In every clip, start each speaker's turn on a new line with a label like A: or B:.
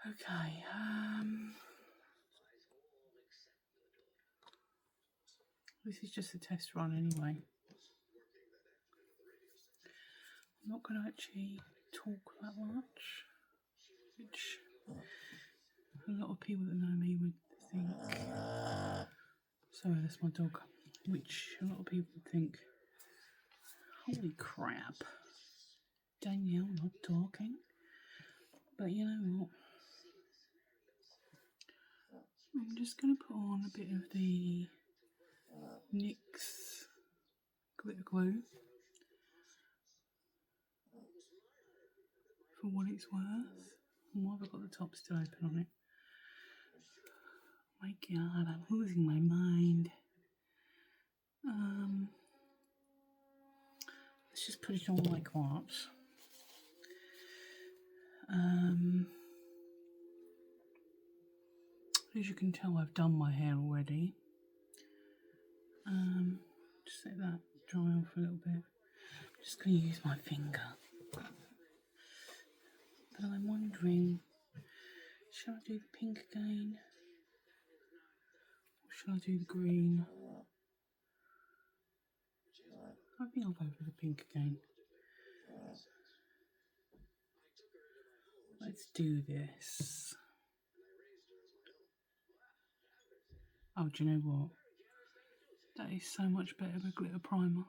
A: Okay, this is just a test run anyway. I'm not going to actually talk that much, which a lot of people that know me would think. Sorry, that's my dog. Which a lot of people would think, holy crap, Danielle not talking. But you know what? I'm just going to put on a bit of the NYX glitter glue for what it's worth. And why have I got the top still open on it? Oh my god, I'm losing my mind. Let's just put it on like that. As you can tell, I've done my hair already. Just let that dry off a little bit. I'm just going to use my finger. But I'm wondering, shall I do the pink again? Or shall I do the green? I think I'll go for the pink again. Let's do this. Oh, do you know what? That is so much better with glitter primer.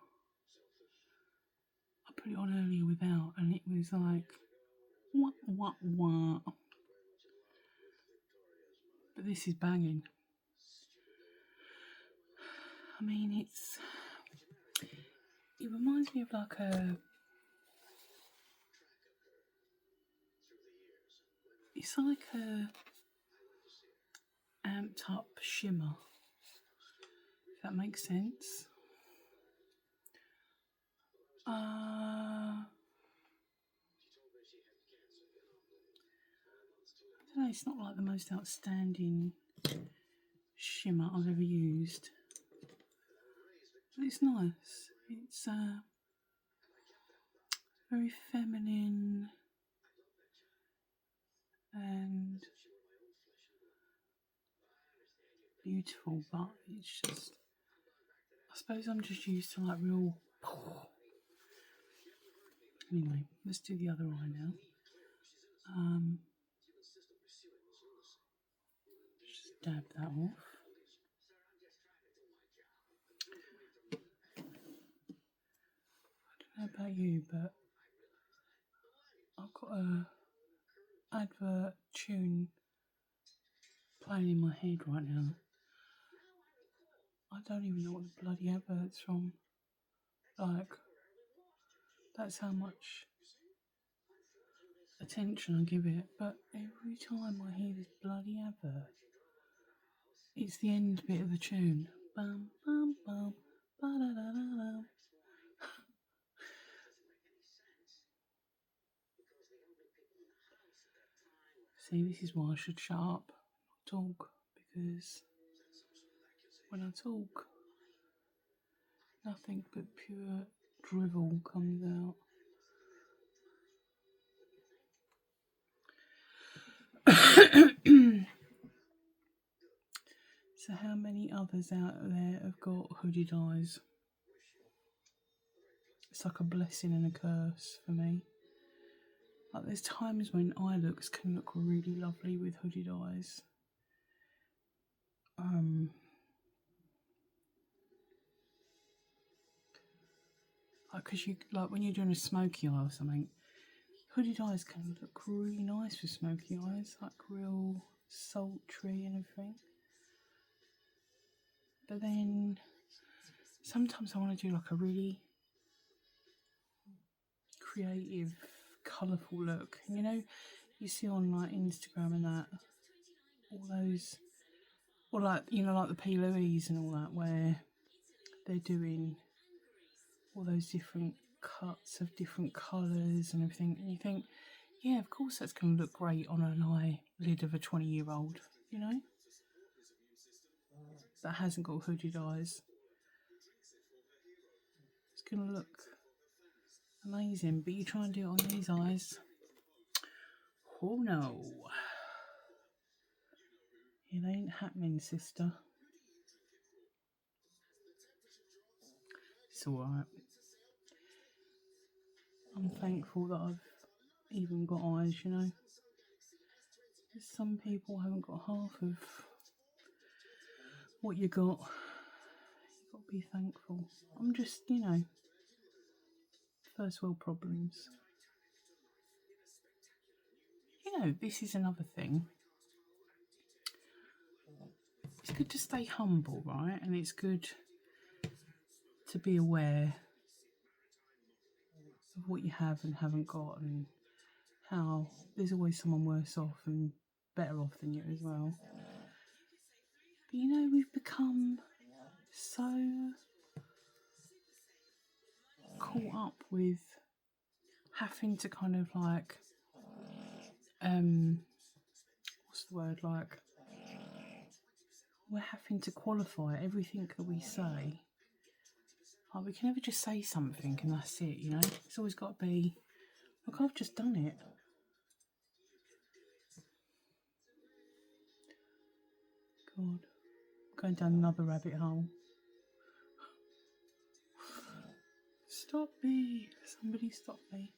A: I put it on earlier without, and it was like, what? But this is banging. I mean, it reminds me of like it's like a amped up shimmer, if that makes sense. I don't know, it's not like the most outstanding shimmer I've ever used, but it's nice. It's very feminine and beautiful, but it's just, I suppose I'm just used to like real. Anyway, let's do the other eye now. Just dab that off. I don't know about you, but I've got a advert tune playing in my head right now. I don't even know what the bloody advert's from. Like, that's how much attention I give it. But every time I hear this bloody advert, it's the end bit of the tune. Bum, bum, bum, ba-da-da-da-da. See, this is why I should shut up, not talk, because when I talk, nothing but pure drivel comes out. So how many others out there have got hooded eyes? It's like a blessing and a curse for me. Like, there's times when eye looks can look really lovely with hooded eyes. Like, cause you, like when you're doing a smoky eye or something, hooded eyes can look really nice with smoky eyes, like real sultry and everything. But then sometimes I want to do like a really creative, colourful look. And you know, you see on like Instagram and that, all those, or like, you know, like the P. Louise and all that, where they're doing all those different cuts of different colours and everything. And you think, yeah, of course that's going to look great on an eyelid of a 20-year-old, you know, that hasn't got hooded eyes. It's going to look amazing, but you try and do it on these eyes. Oh no. It ain't happening, sister. It's alright. I'm thankful that I've even got eyes, you know. Some people haven't got half of what you got. You've got to be thankful. I'm just, you know, first world problems. You know, this is another thing. It's good to stay humble, right? And it's good to be aware of what you have and haven't got, and how there's always someone worse off and better off than you as well. But you know, we've become so caught up with having to kind of like, what's the word, like, we're having to qualify everything that we say. Like, we can never just say something and that's it, you know. It's always got to be, look, I've just done it. God, going down another rabbit hole. Stop me. Somebody stop me.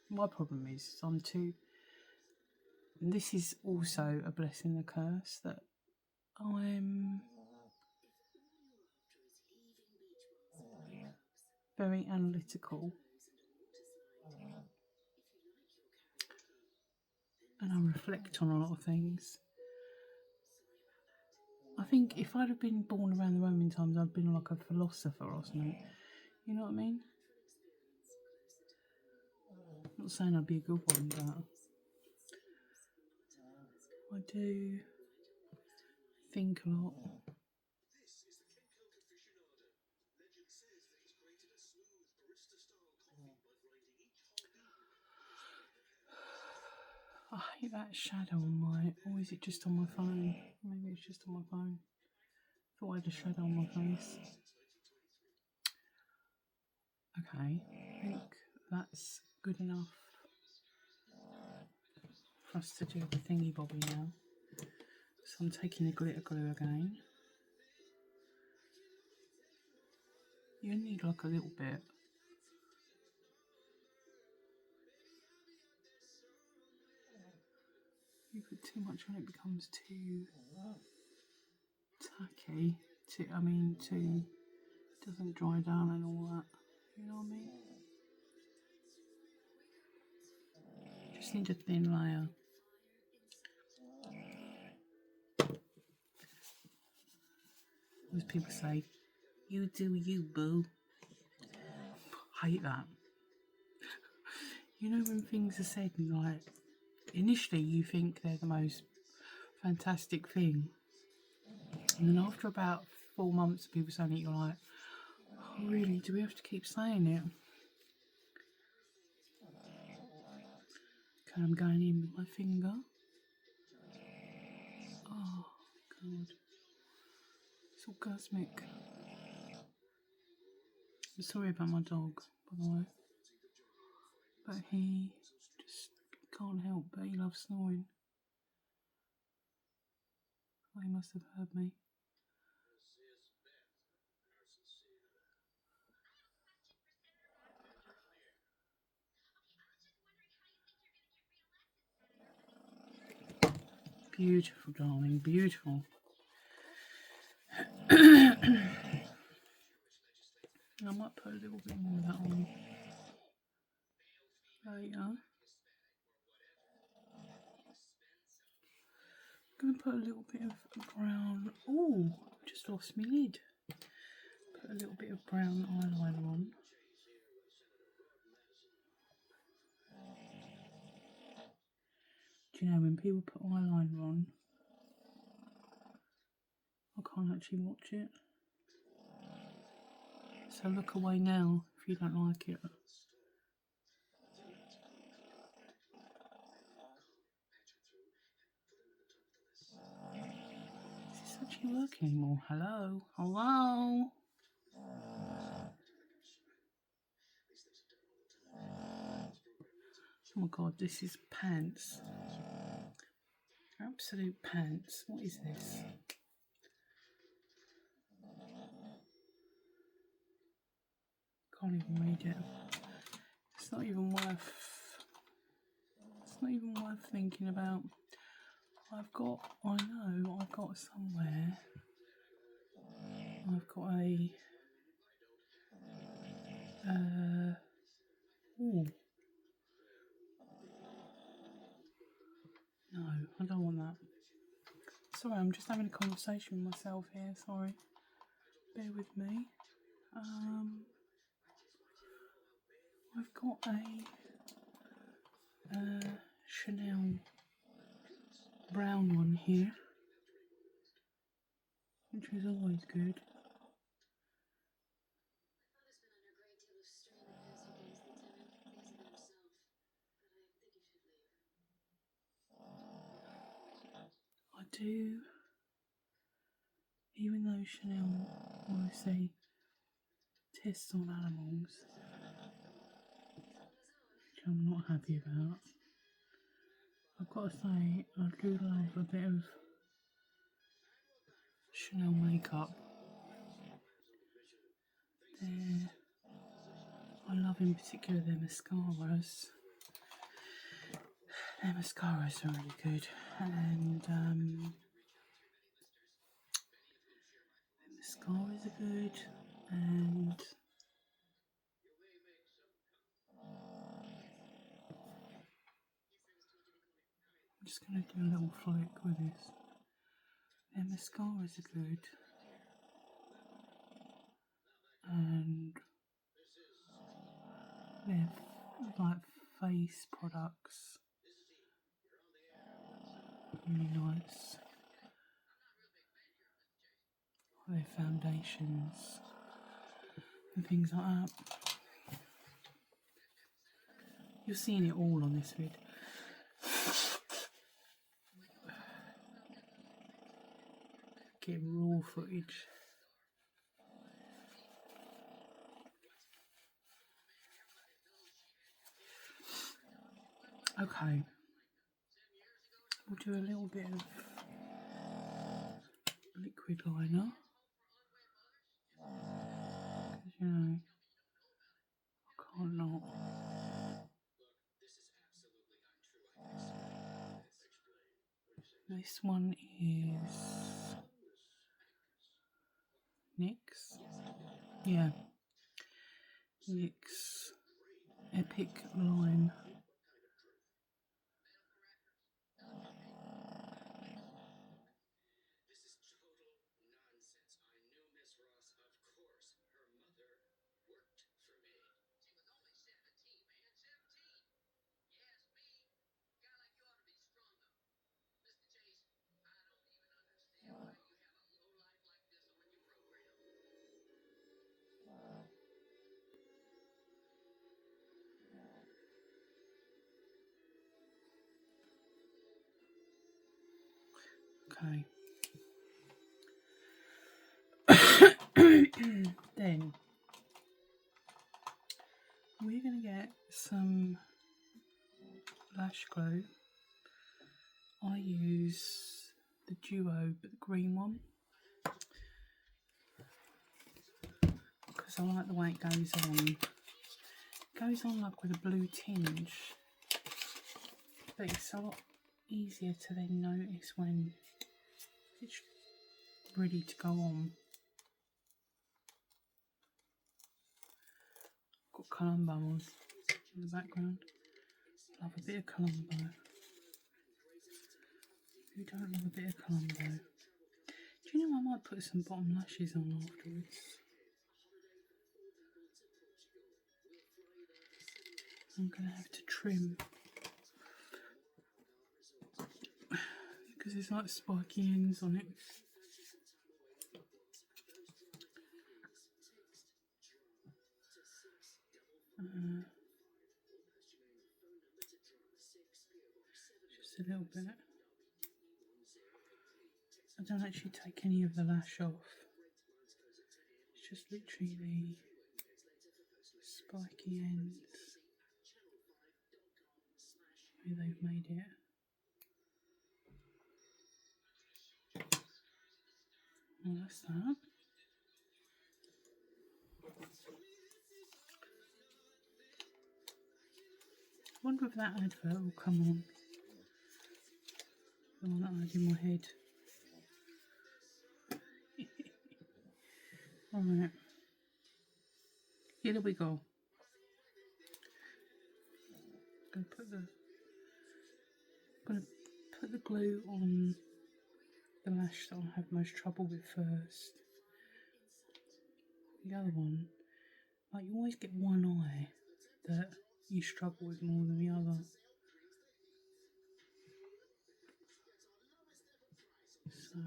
A: My problem is I'm too... This is also a blessing and a curse, that I'm very analytical. And I reflect on a lot of things. I think if I'd have been born around the Roman times, I'd been like a philosopher or something. You know what I mean? I'm not saying I'd be a good one, but I do think a lot. I hate that shadow on my... Or is it just on my phone? Maybe it's just on my phone. I thought I had a shadow on my face. Okay, I think that's good enough for us to do the thingy bobby now. So I'm taking the glitter glue again. You need like a little bit. You put too much on, it becomes too tacky. Too doesn't dry down and all that. You know what I mean? Just need a thin layer. As people say, you do you, boo. I hate that. You know when things are said and like, initially you think they're the most fantastic thing, and then after about 4 months of people saying it, you're like, oh, really, do we have to keep saying it? Okay, I'm going in with my finger. Oh God, it's orgasmic. I'm sorry about my dog, by the way, but he just can't help but he loves snoring. Oh, he must have heard me. Beautiful, darling, beautiful. I might put a little bit more of that on later. I'm going to put a little bit of brown. Oh, just lost my lid. Put a little bit of brown eyeliner on. Do you know when people put eyeliner on, I can't actually watch it. So look away now if you don't like it. Is this actually working anymore? Hello? Hello? Oh my God, this is pants. Absolute pants. What is this? Can't even read it. It's not even worth thinking about. I know I've got somewhere. I've got a ooh. No, I don't want that. Sorry, I'm just having a conversation with myself here, sorry. Bear with me. I've got a Chanel brown one here, which is always good. I do, even though Chanel obviously tests on animals, which I'm not happy about, I've got to say I do love a bit of Chanel makeup. I love in particular their mascaras. Their mascaras are really good, and their mascaras are good, and I'm just going to do a little flick with this. Their mascaras are good, and their like face products really nice. Their foundations and things like that. You're seeing it all on this vid. Get raw footage. Okay, we'll do a little bit of liquid liner, because you know, I can't not. This one is NYX. Yeah, NYX Epic Lime. Okay. Then we're going to get some lash glue. I use the Duo, but the green one, because I like the way it goes on. It goes on like with a blue tinge, but it's a lot easier to then notice when it's ready to go on. Got Colombo on in the background. Love a bit of Colombo. Who don't love a bit of Colombo? Do you know I might put some bottom lashes on afterwards? I'm going to have to trim, because there's like spiky ends on it. Just a little bit. I don't actually take any of the lash off. It's just literally the spiky ends where they've made it. And that's that. I wonder if that advert will come on. The one that I had in my head. Alright. Here we go. I'm gonna put the glue on the lash that I have most trouble with first. The other one, like you always get one eye that you struggle with more than the other. So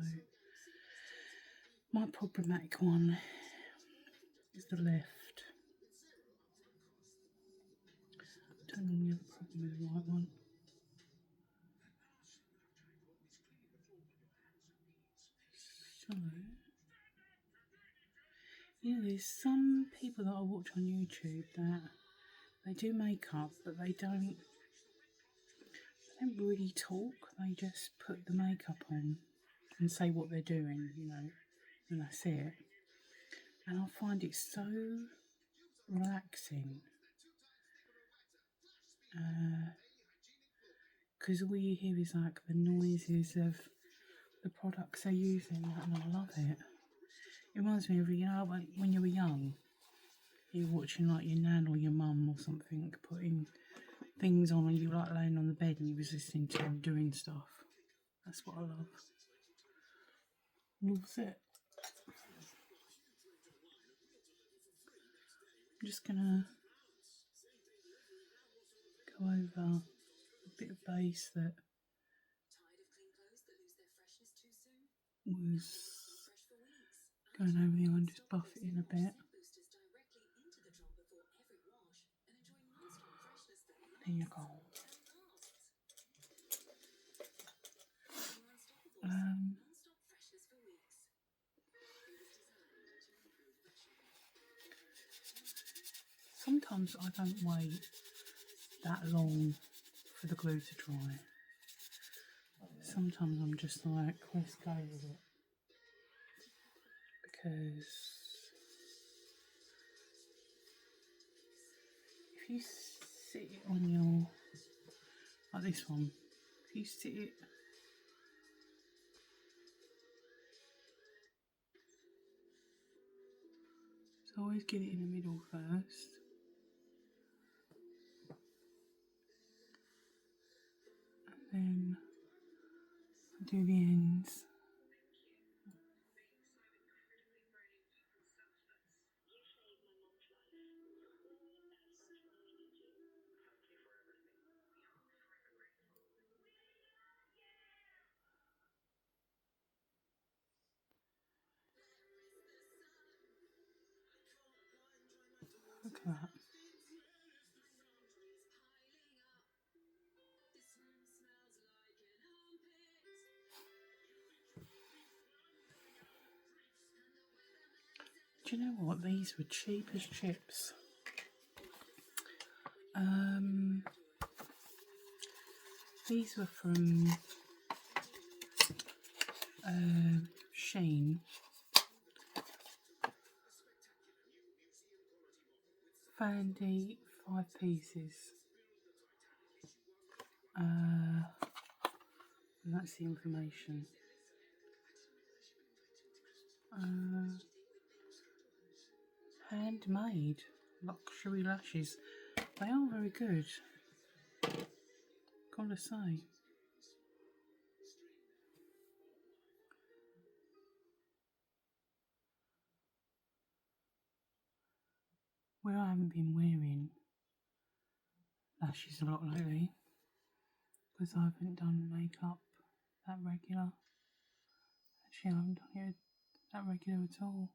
A: my problematic one is the left. I don't normally have a problem with the right one. So, you know, there's some people that I watch on YouTube that they do makeup, but they don't really talk. They just put the makeup on and say what they're doing, you know, and that's it. And I find it so relaxing. Because all you hear is like the noises of the products they're using, and I love it. It reminds me of, you know, when you were young, you were watching like your nan or your mum or something putting things on, and you were like laying on the bed and you was listening to them doing stuff. That's what I love. And that's it. I'm just gonna go over a bit of base that was going over the eye and just buff it in a bit. There you go. Sometimes I don't wait that long for the glue to dry. Sometimes I'm just like, let's go with it. Because if you sit it on your, like this one, if you sit it so always get it in the middle first. And then do the ends. Look at that. Do you know what? These were cheap as chips. These were from Shein. Fandy 5 pieces. And that's the information. Handmade luxury lashes. They are very good, gotta say. Where I haven't been wearing lashes a lot lately, because I haven't done makeup that regular. Actually, I haven't done it that regular at all.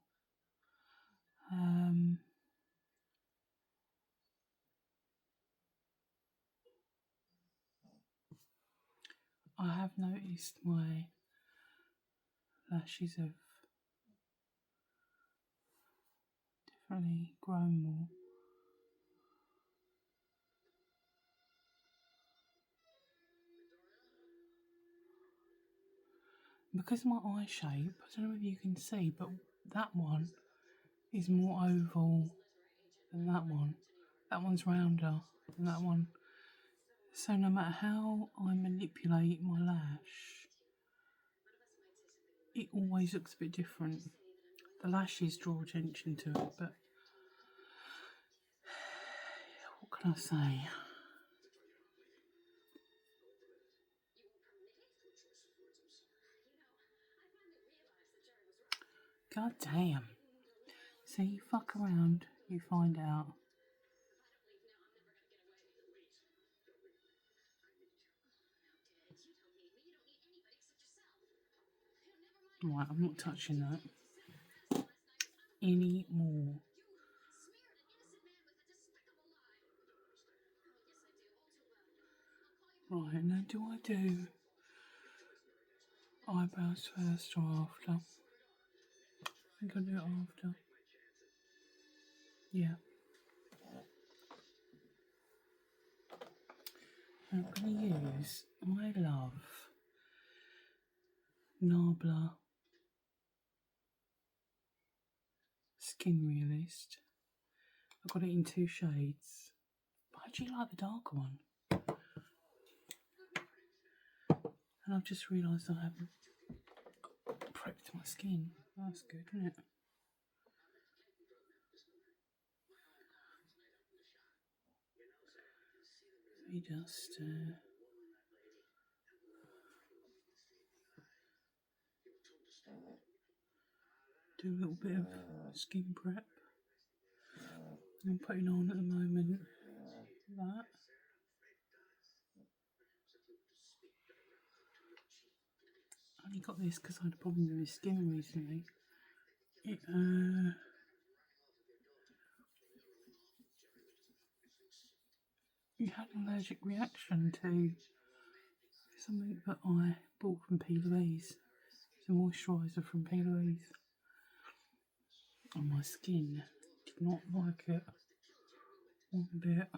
A: I have noticed my lashes have definitely grown more. because of my eye shape, I don't know if you can see, but that one is more oval than that one. That one's rounder than that one. So no matter how I manipulate my lash, it always looks a bit different. The lashes draw attention to it, but what can I say? God damn. See, you fuck around, you find out. Right, I'm not touching that anymore. Right, now do I do eyebrows first or after? I think I'll do it after. Yeah. I'm going to use my love Nabla Skin Realist. I've got it in 2 shades. But I actually like the darker one. And I've just realised I haven't prepped my skin. That's good, isn't it? Let me just do a little bit of skin prep. I'm putting on at the moment that. I only got this because I had a problem with my skin recently. It had an allergic reaction to something that I bought from P. Louise. It's a moisturiser from P. Louise. And my skin did not like it one bit.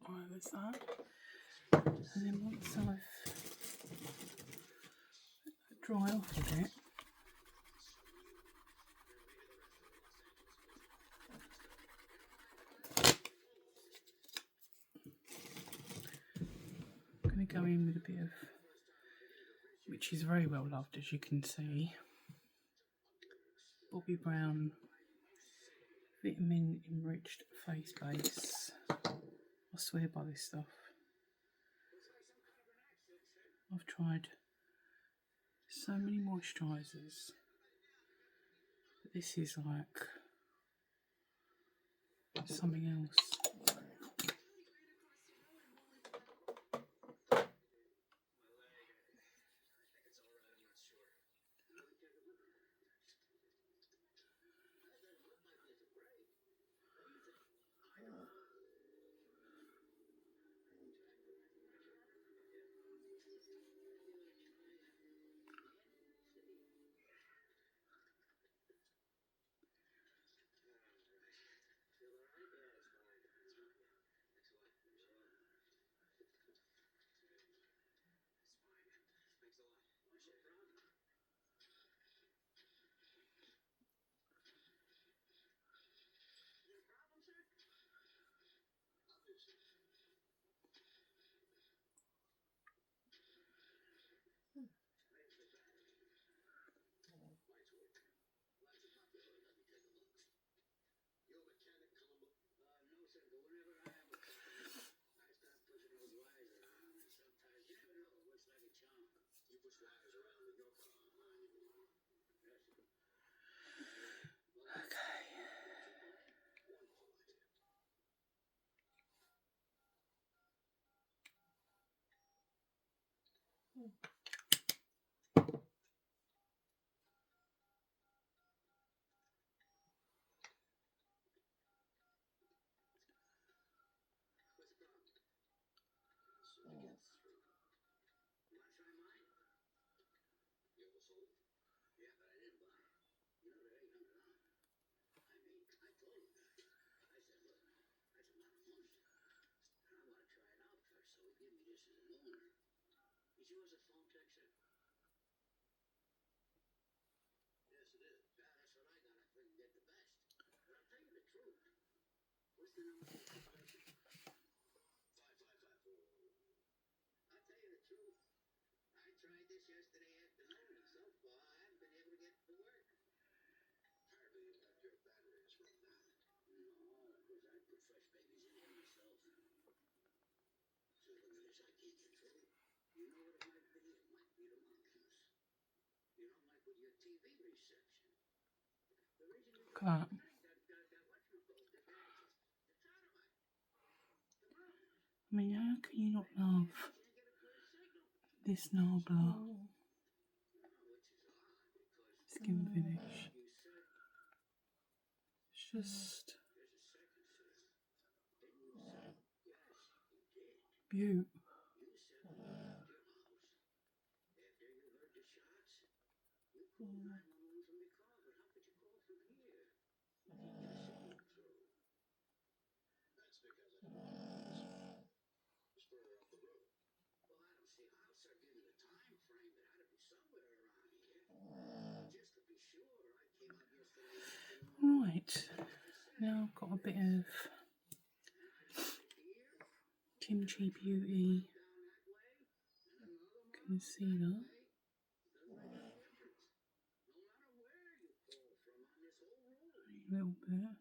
A: Right, there's that. And then once I've dry off a bit, I'm going to go in with a bit of, which is very well loved as you can see, Bobbi Brown Vitamin Enriched Face Base. I swear by this stuff. I've tried so many moisturisers, but this is like something else. Look at that. I mean, how can you not love this Narbla skin finish? It's just beautiful. Right, now I've got a bit of Kimchi Beauty concealer. A little bit.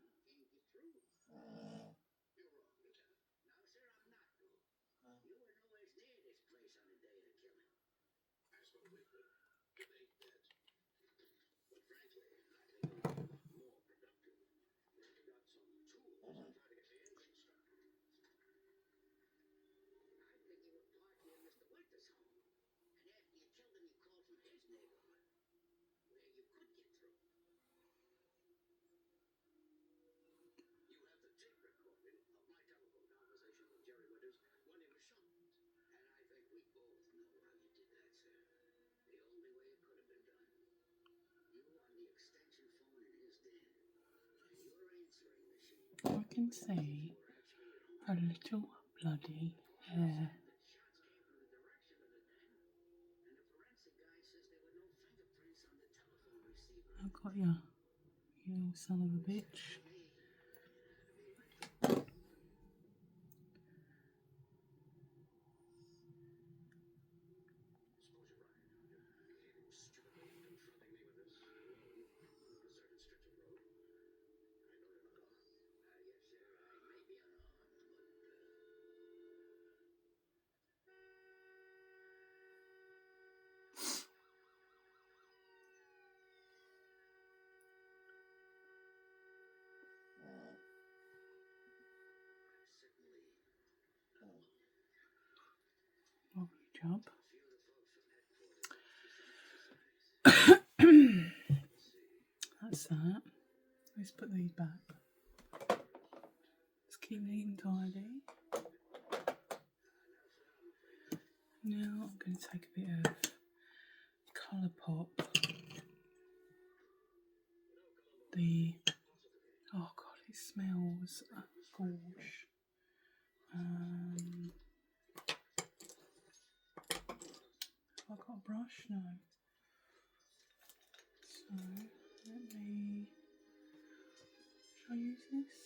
A: I can see a little bloody hair. I've got you, you little son of a bitch. Lovely job. That's that. Let's put these back. Let's keep neat and tidy. Now I'm going to take a bit of Colourpop. Oh god, it smells gorge. Have I got a brush? No. So let me. Should I use this?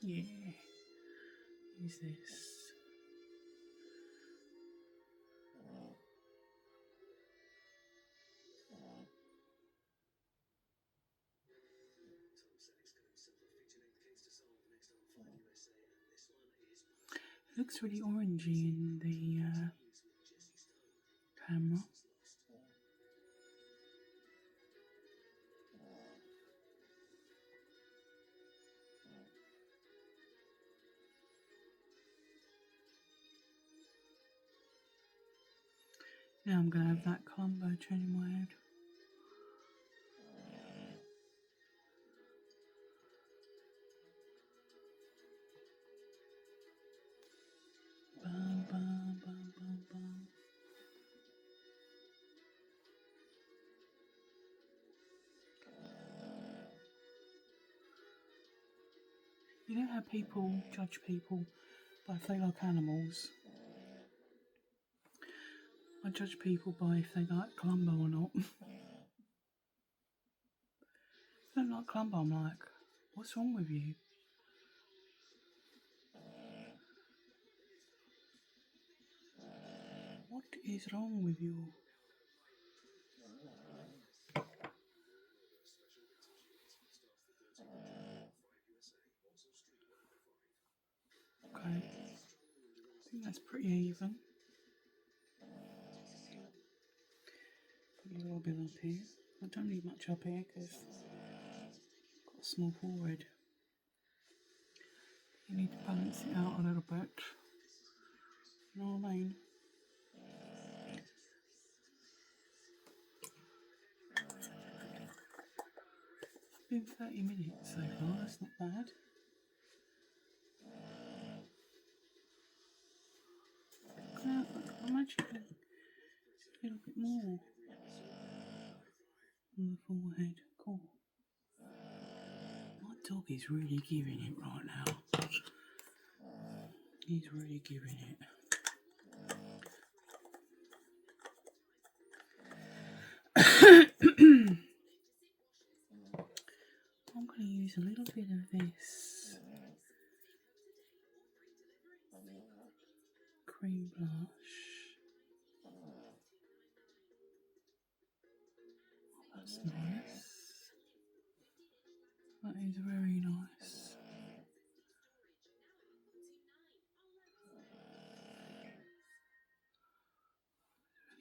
A: Yeah. Use this. It looks really orangey in the camera. Now I'm going to have that combo turning my head. Bum, bum, bum, bum, bum. You know how people judge people by if they like animals? I judge people by if they like Columbo or not. If they don't like Columbo, I'm like, what's wrong with you? What is wrong with you? Okay, I think that's pretty even. Put a little bit up here. I don't need much up here because I've got a small forehead. You need to balance it out a little bit. You know what I mean? It's been 30 minutes so far, that's not bad. I'm actually going a little bit more on the forehead. Cool. My dog is really giving it right now. He's really giving it. I'm going to use a little bit of this cream blush. That's nice. That is very nice.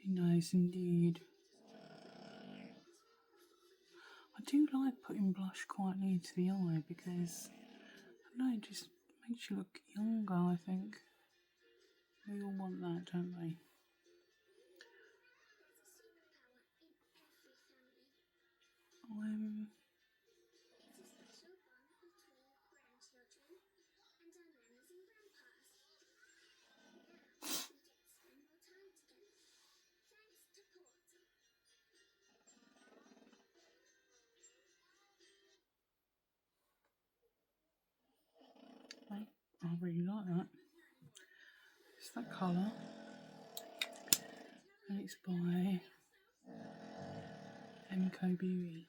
A: Very nice indeed. I do like putting blush quite near to the eye because, I don't know, it just makes you look younger, I think. We all want that, don't we? I really like that. It's that colour. And it's by MCO Beauty.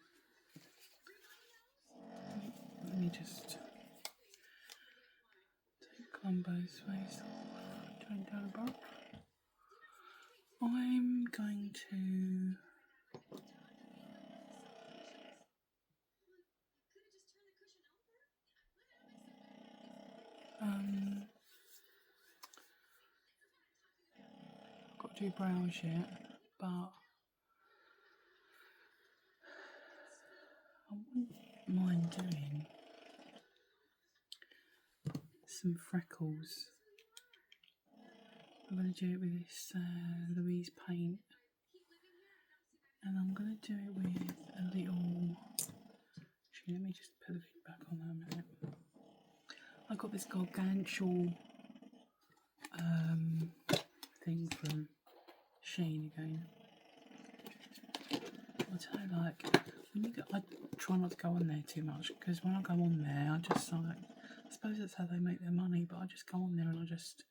A: Let me just take Columbo's face off. Don't go above. I'm going to got to do brows yet, but I wouldn't mind doing some freckles. I'm going to do it with this Louise paint, and I'm going to do it with a little. Actually, let me just put the feedback on that a minute. I got this gargantuan thing from Shein again. I tell you, like, when you go, I try not to go on there too much because when I go on there, I just like, I suppose that's how they make their money, but I just go on there and I just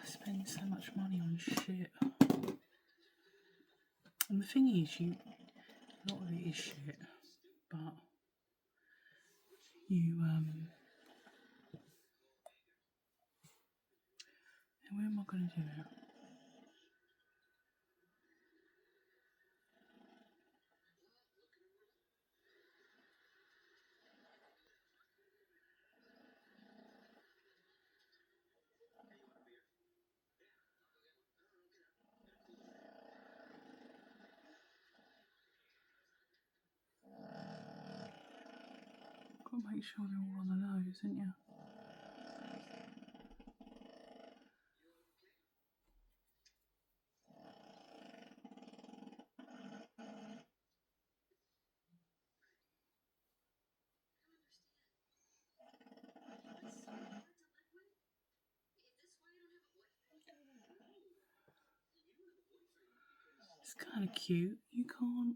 A: spend so much money on shit. And the thing is, a lot of it is shit, but where am I going to do it? Got to make sure they're all on the nose, haven't you? It's kind of cute. You can't.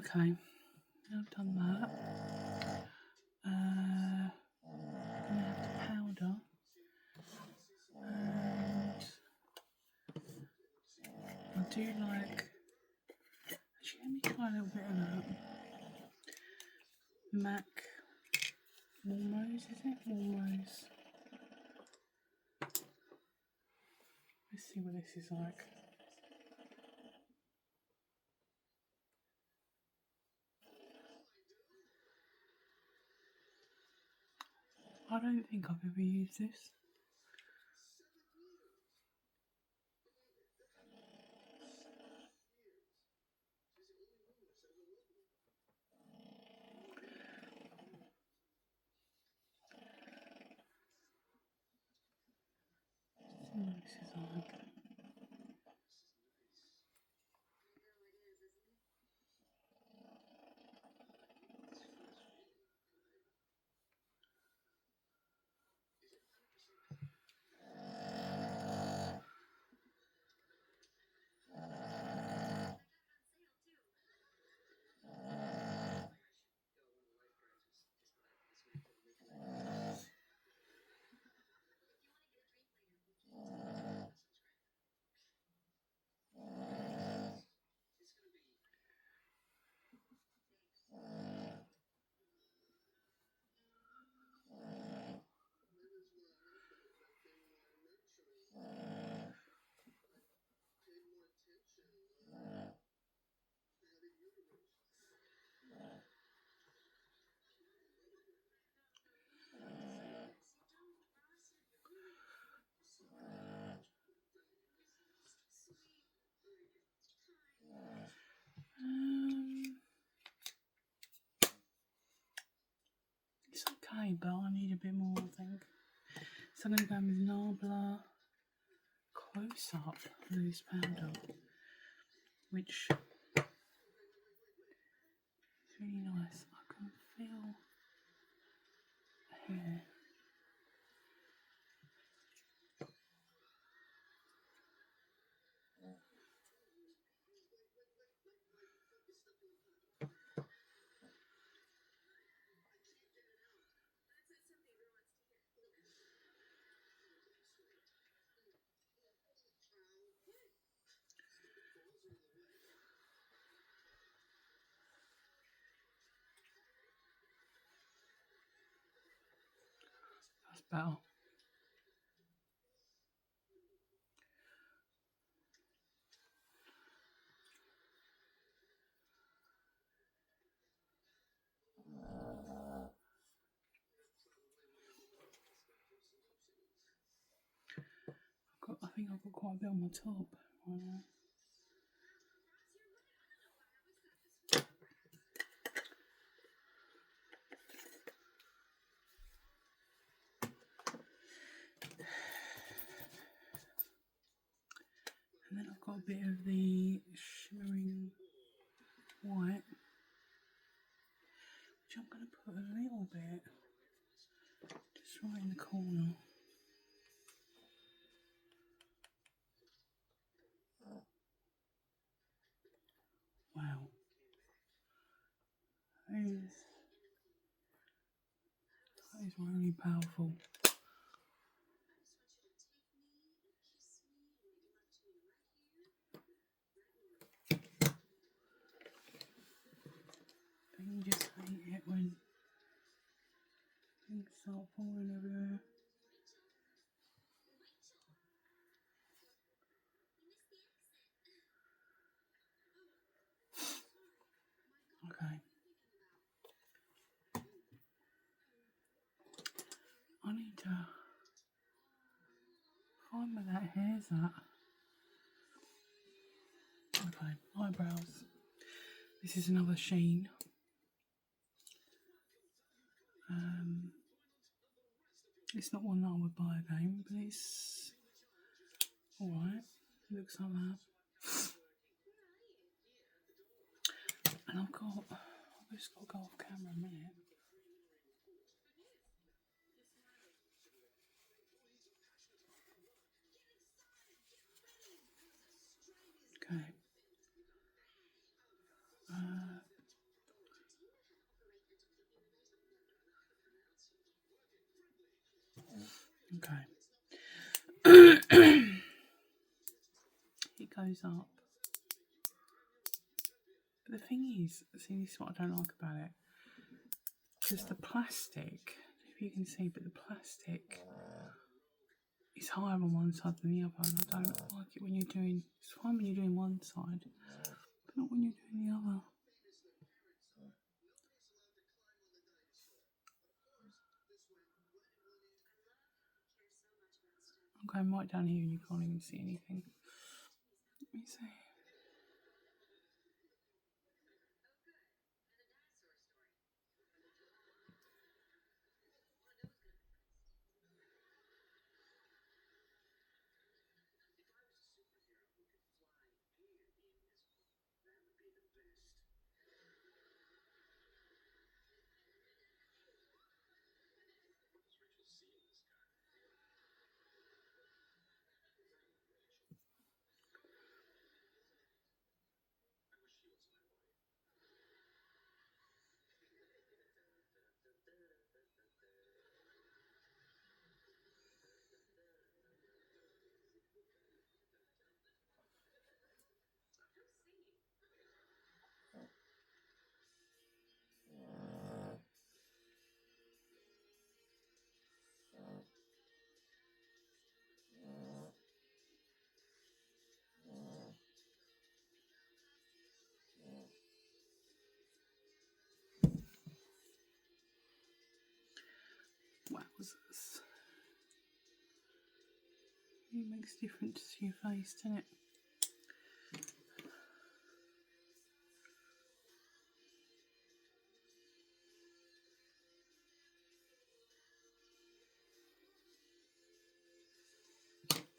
A: Okay, now I've done that. I'm going to have the powder. And I do like... Actually, let me try a little bit of that. MAC Warm Rose, is it? Warm Rose. Let's see what this is like. I don't think I've ever used this. Let's see what this is like. It's okay, but I need a bit more, I think. So I'm going to go with Nabla Close Up Loose Powder, which is really nice. I can feel the hair. That's better. I think I've got quite a bit on my top right now. And then I've got a bit of the shimmering white, which I'm going to put a little bit just right in the corner. Wow. That is really powerful. But you just hate it when things start falling everywhere. Okay. I need to find where that hair's at. Okay, eyebrows. This is another sheen. It's not one that I would buy again, but it's alright. Looks like that. And I've just got to go off camera a minute. Okay. Okay. It goes up. But the thing is, see, this is what I don't like about it. Because the plastic, if you can see, but the plastic is higher on one side than the other, and I don't like it when you're doing, it's fine when you're doing one side, but not when you're doing the other. I'm going right down here and you can't even see anything. Let me see. Wowzers. It makes a difference to your face, doesn't it?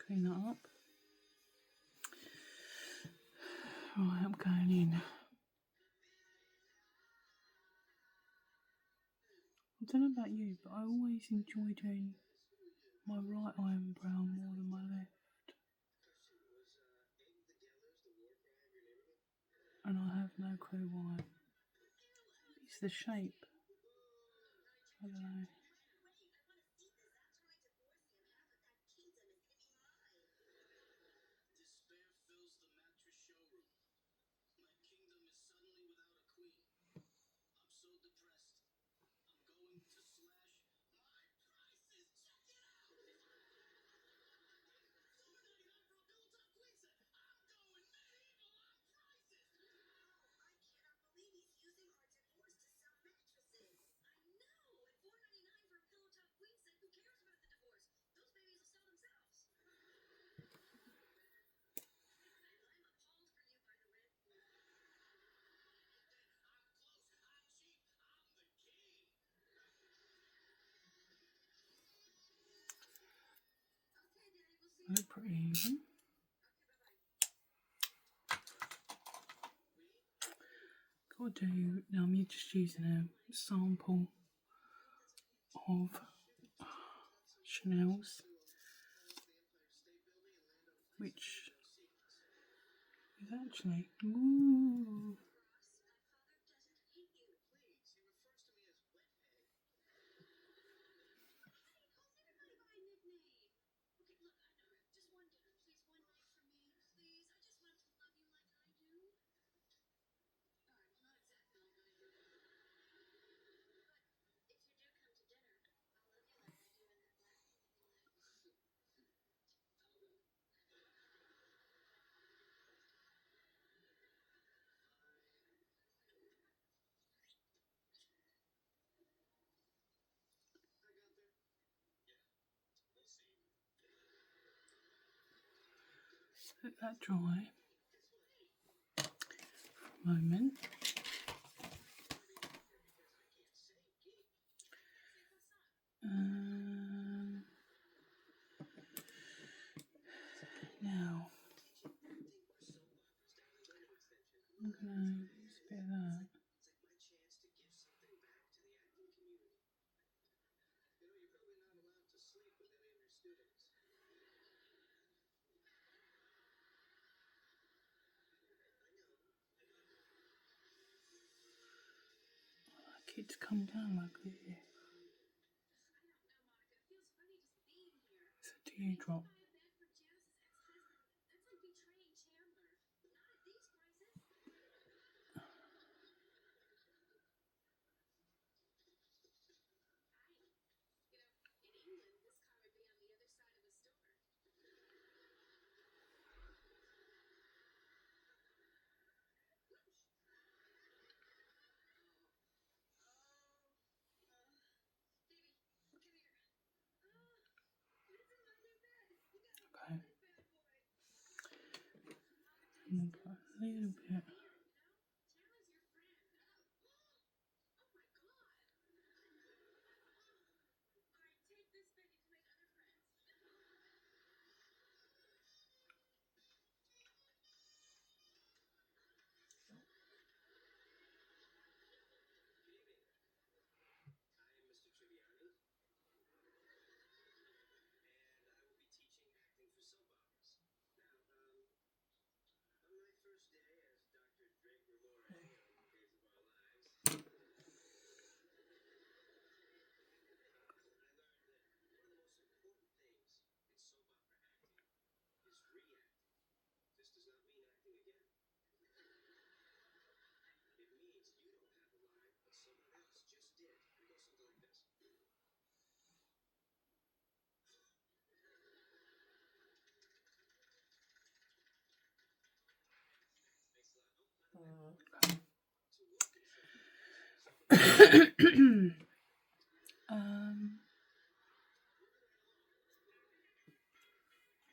A: Clean that up. Right, I'm going in. I don't know about you, but I always enjoy doing my right eyebrow more than my left. And I have no clue why. It's the shape. I don't know. They look pretty even. Got to do, now I'm just using a sample of Chanel's, which is actually, ooh, let that dry for a moment. Now, I'm going to use a bit of that. I like it to come down like this. teardrop. Okay. And we'll put a little bit.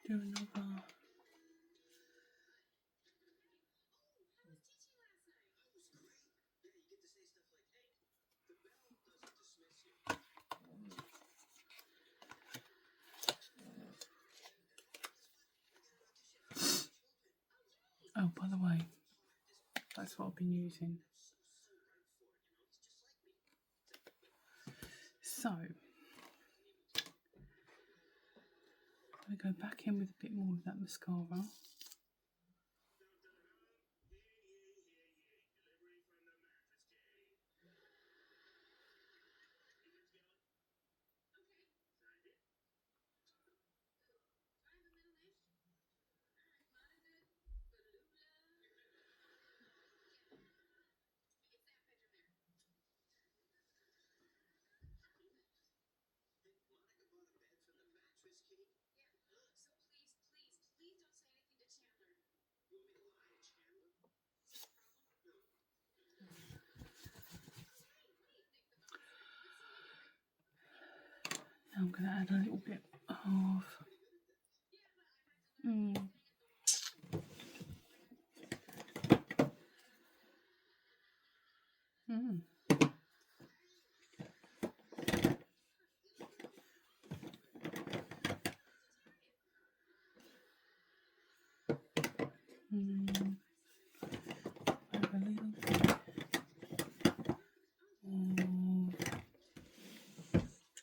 A: Do another. Oh, by the way, that's what I've been using. So, I'm going to go back in with a bit more of that mascara. Now I'm going to add a little bit of add a little bit of,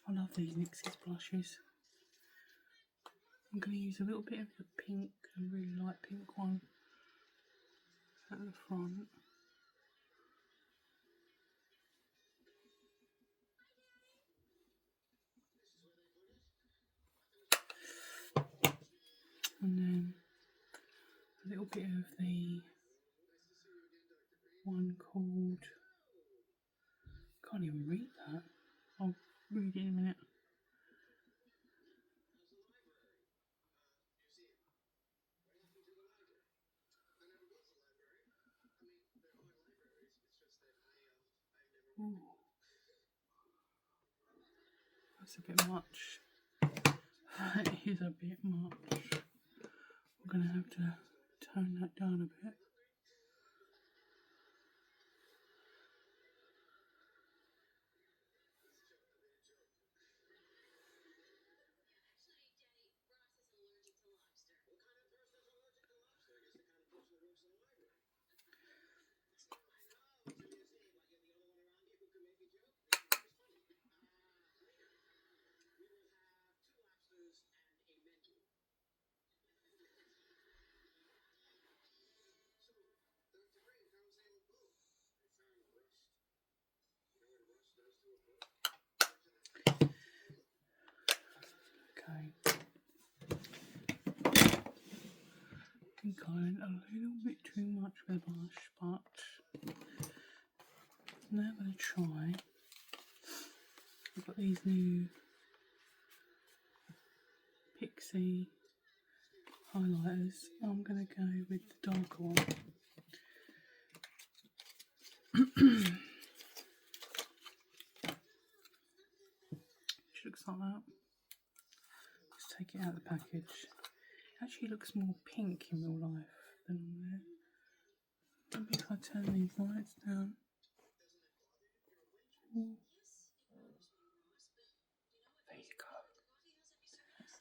A: I love these NYX's blushes. I'm going to use a little bit of the pink, a really light pink one at the front. And then a little bit of the one called, can't even read that, I'll read it in a minute. Ooh, that's a bit much. That is a bit much. I'm going to have to tone that down a bit. going a little bit too much with the brush, but now I'm going to try. I've got these new Pixie highlighters. I'm going to go with the darker one. Which looks like that. Let's take it out of the package. It actually looks more pink in real life than on there. Maybe if I turn these lights down. Ooh. There you go. Let's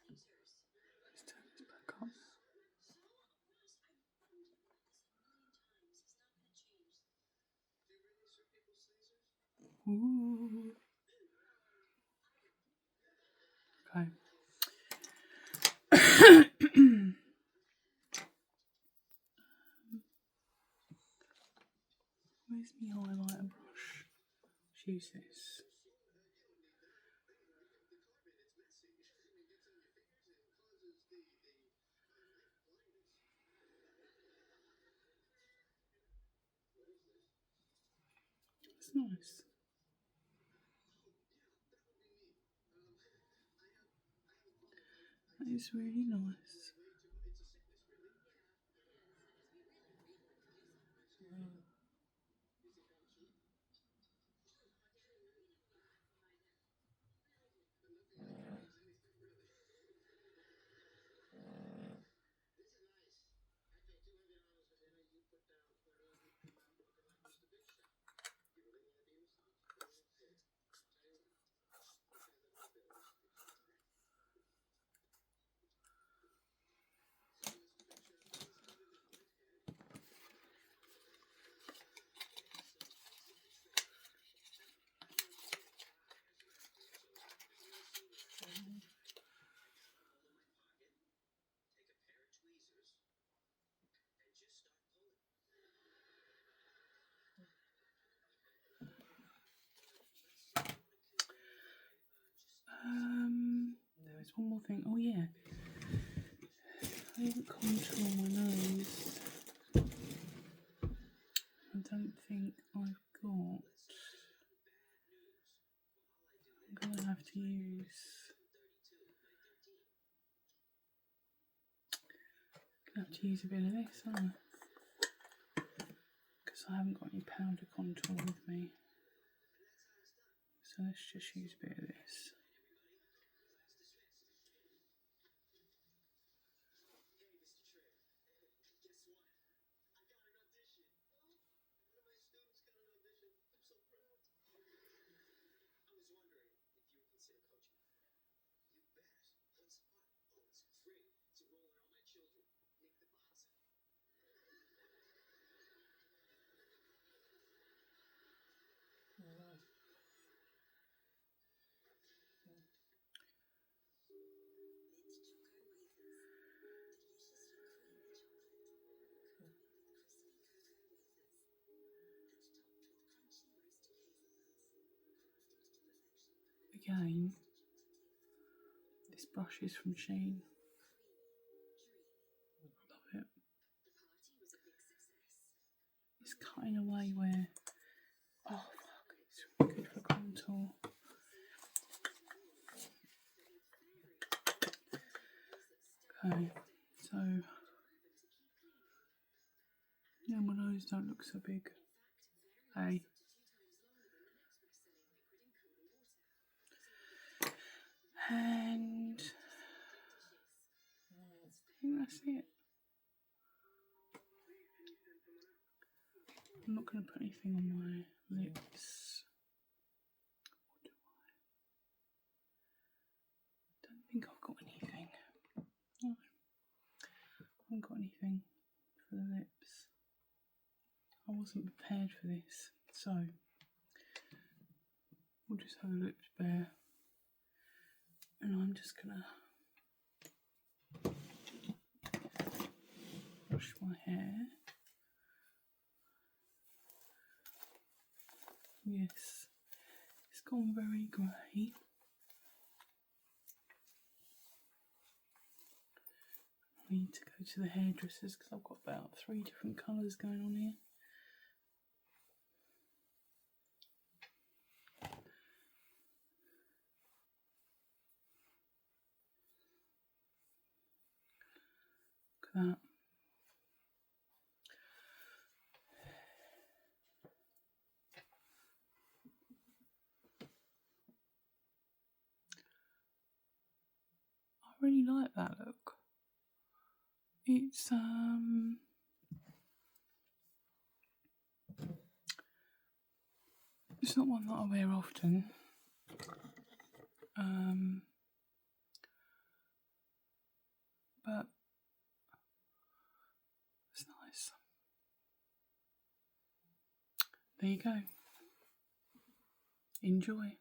A: turn this back up. Ooh. Okay. Where's my highlighter brush? Let's use this. It's nice. That is really nice. There was one more thing. Oh yeah, I didn't contour my nose. I don't think I've got. I'm gonna have to use a bit of this, aren't I? Because I haven't got any powder contour with me. So let's just use a bit of this. Again, this brush is from Shein. Love it. It's cut in a way where, oh fuck, it's really good for contour. Okay, so now my nose don't look so big. Hey. And I think that's it. I'm not going to put anything on my lips. Or do I? Don't think I've got anything. No, I haven't got anything for the lips. I wasn't prepared for this, so we'll just have the lips bare. And I'm just going to brush my hair. Yes, it's gone very grey. I need to go to the hairdressers because I've got about 3 different colours going on here. Look at that. I really like that look. It's not one that I wear often. But it's nice. There you go. Enjoy.